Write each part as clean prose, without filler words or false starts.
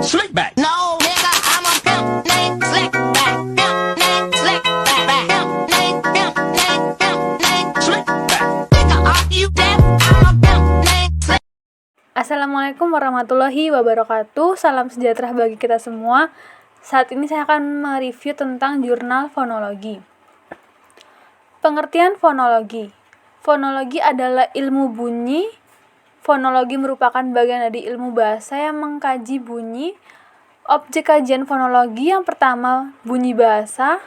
Slickback. No, nigga, I'm a pimp named Slickback. Pimp named Slickback. Pimp named Slickback. Nigga, are you deaf? I'm a pimp named Slick. Assalamualaikum warahmatullahi wabarakatuh. Salam sejahtera bagi kita semua. Saat ini saya akan mereview tentang jurnal fonologi. Pengertian fonologi. Fonologi adalah ilmu bunyi. Fonologi merupakan bagian dari ilmu bahasa yang mengkaji bunyi. Objek kajian fonologi yang pertama, bunyi bahasa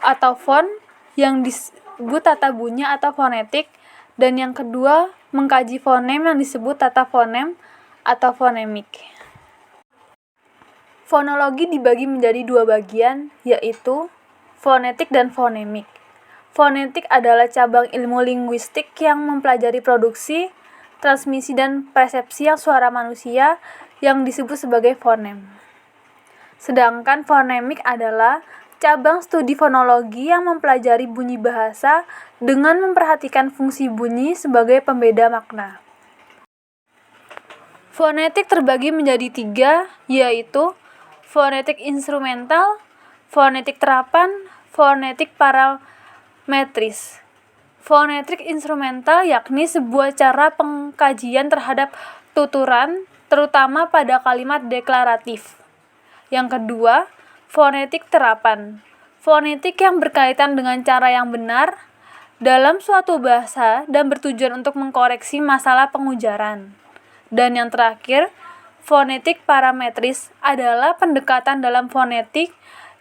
atau fon yang disebut tata bunyi atau fonetik, dan yang kedua, mengkaji fonem yang disebut tata fonem atau fonemik. Fonologi dibagi menjadi dua bagian, yaitu fonetik dan fonemik. Fonetik adalah cabang ilmu linguistik yang mempelajari produksi, transmisi, dan persepsi yang suara manusia yang disebut sebagai fonem. Sedangkan fonemik adalah cabang studi fonologi yang mempelajari bunyi bahasa dengan memperhatikan fungsi bunyi sebagai pembeda makna. Fonetik terbagi menjadi tiga, yaitu fonetik instrumental, fonetik terapan, fonetik parametris. Fonetik instrumental yakni sebuah cara pengkajian terhadap tuturan, terutama pada kalimat deklaratif. Yang kedua, fonetik terapan. Fonetik yang berkaitan dengan cara yang benar dalam suatu bahasa dan bertujuan untuk mengkoreksi masalah pengujaran. Dan yang terakhir, fonetik parametris adalah pendekatan dalam fonetik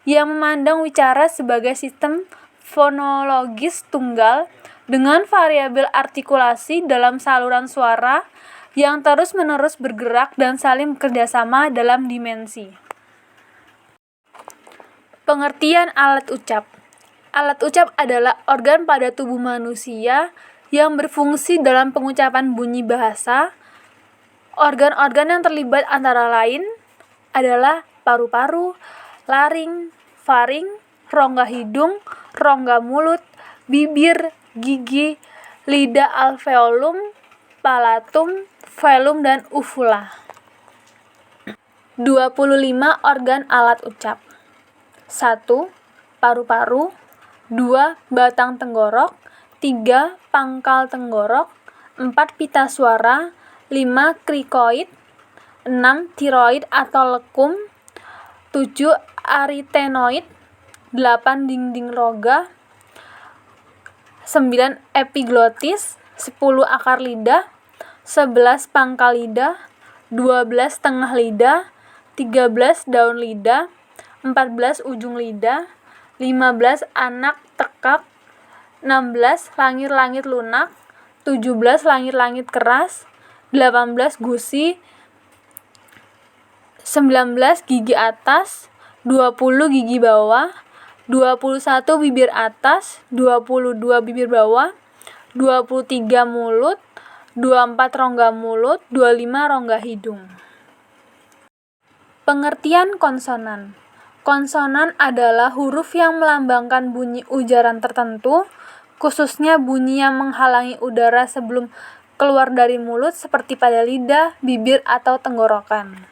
yang memandang wicara sebagai sistem fonologis tunggal dengan variabel artikulasi dalam saluran suara yang terus-menerus bergerak dan saling bekerjasama dalam dimensi. Pengertian alat ucap. Alat ucap adalah organ pada tubuh manusia yang berfungsi dalam pengucapan bunyi bahasa. Organ-organ yang terlibat antara lain adalah paru-paru, laring, faring, rongga hidung, rongga mulut, bibir, gigi, lidah alveolum, palatum, velum, dan uvula. 25 organ alat ucap. 1. Paru-paru. 2. Batang tenggorok. 3. Pangkal tenggorok. 4. Pita suara. 5. Krikoid. 6. Tiroid atau lekum. 7. Arytenoid. 8. Dinding rongga. 9. Epiglotis. 10. Akar lidah. 11. Pangkal lidah. 12. Tengah lidah. 13. Daun lidah. 14. Ujung lidah. 15. Anak tekak. 16. Langit-langit lunak. 17. Langit-langit keras. 18. Gusi. 19. Gigi atas. 20. Gigi bawah. 21. Bibir atas. 22. Bibir bawah. 23. Mulut. 24. Rongga mulut. 25. Rongga hidung. Pengertian konsonan. Konsonan adalah huruf yang melambangkan bunyi ujaran tertentu, khususnya bunyi yang menghalangi udara sebelum keluar dari mulut seperti pada lidah, bibir, atau tenggorokan.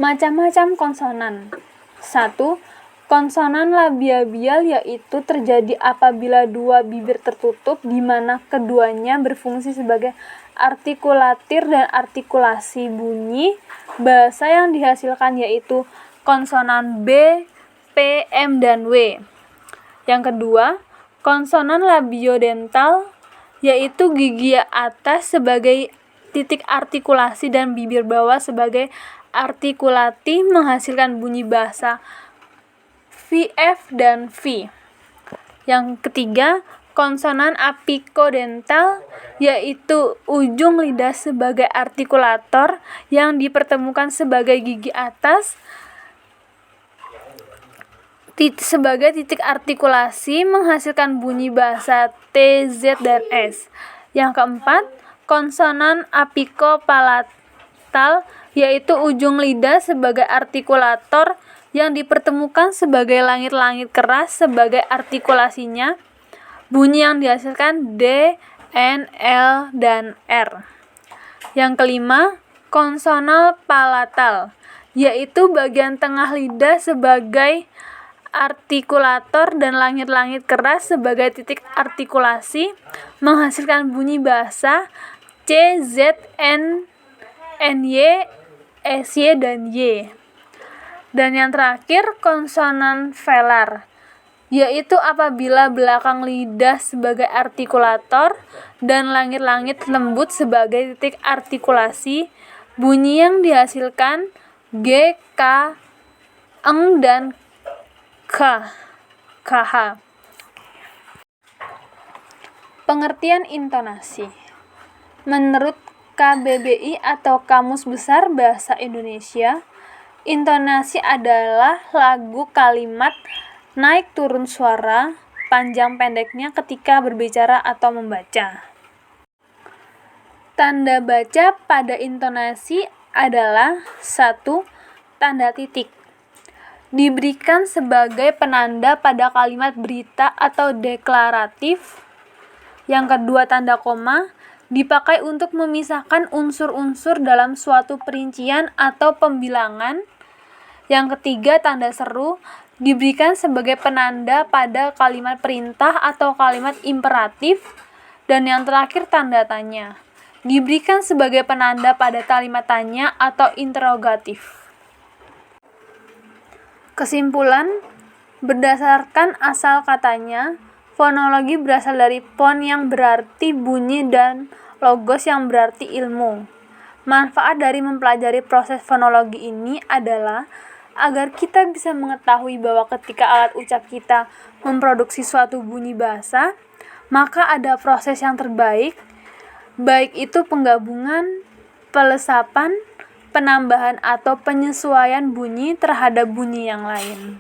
Macam-macam konsonan. 1. Konsonan labial yaitu terjadi apabila dua bibir tertutup di mana keduanya berfungsi sebagai artikulatir dan artikulasi bunyi bahasa yang dihasilkan yaitu konsonan B, P, M, dan W. Yang kedua, konsonan labiodental yaitu gigi atas sebagai titik artikulasi dan bibir bawah sebagai artikulati menghasilkan bunyi bahasa V, F, dan V. Yang ketiga, konsonan apikodental yaitu ujung lidah sebagai artikulator yang dipertemukan sebagai gigi atas sebagai titik artikulasi menghasilkan bunyi bahasa T, Z, dan S. Yang keempat, konsonan apikopalatal yaitu ujung lidah sebagai artikulator yang dipertemukan sebagai langit-langit keras sebagai artikulasinya. Bunyi yang dihasilkan D, N, L, dan R. Yang kelima, Konsonal palatal, yaitu bagian tengah lidah sebagai artikulator dan langit-langit keras sebagai titik artikulasi, menghasilkan bunyi bahasa C, Z, N, Y, S, Y, dan Y. Dan yang terakhir, konsonan velar, yaitu apabila belakang lidah sebagai artikulator dan langit-langit lembut sebagai titik artikulasi, bunyi yang dihasilkan G, K, eng, dan KH. Pengertian intonasi. Menurut KBBI atau Kamus Besar Bahasa Indonesia, intonasi adalah lagu kalimat naik turun suara, panjang pendeknya ketika berbicara atau membaca. Tanda baca pada intonasi adalah 1. Tanda titik. Diberikan sebagai penanda pada kalimat berita atau deklaratif. Yang kedua, tanda koma dipakai untuk memisahkan unsur-unsur dalam suatu perincian atau pembilangan. Yang ketiga, tanda seru diberikan sebagai penanda pada kalimat perintah atau kalimat imperatif. Dan yang terakhir, tanda tanya diberikan sebagai penanda pada kalimat tanya atau interrogatif. Kesimpulan, berdasarkan asal katanya, fonologi berasal dari fon yang berarti bunyi dan logos yang berarti ilmu. Manfaat dari mempelajari proses fonologi ini adalah agar kita bisa mengetahui bahwa ketika alat ucap kita memproduksi suatu bunyi bahasa, maka ada proses yang terbaik, baik itu penggabungan, pelesapan, penambahan atau penyesuaian bunyi terhadap bunyi yang lain.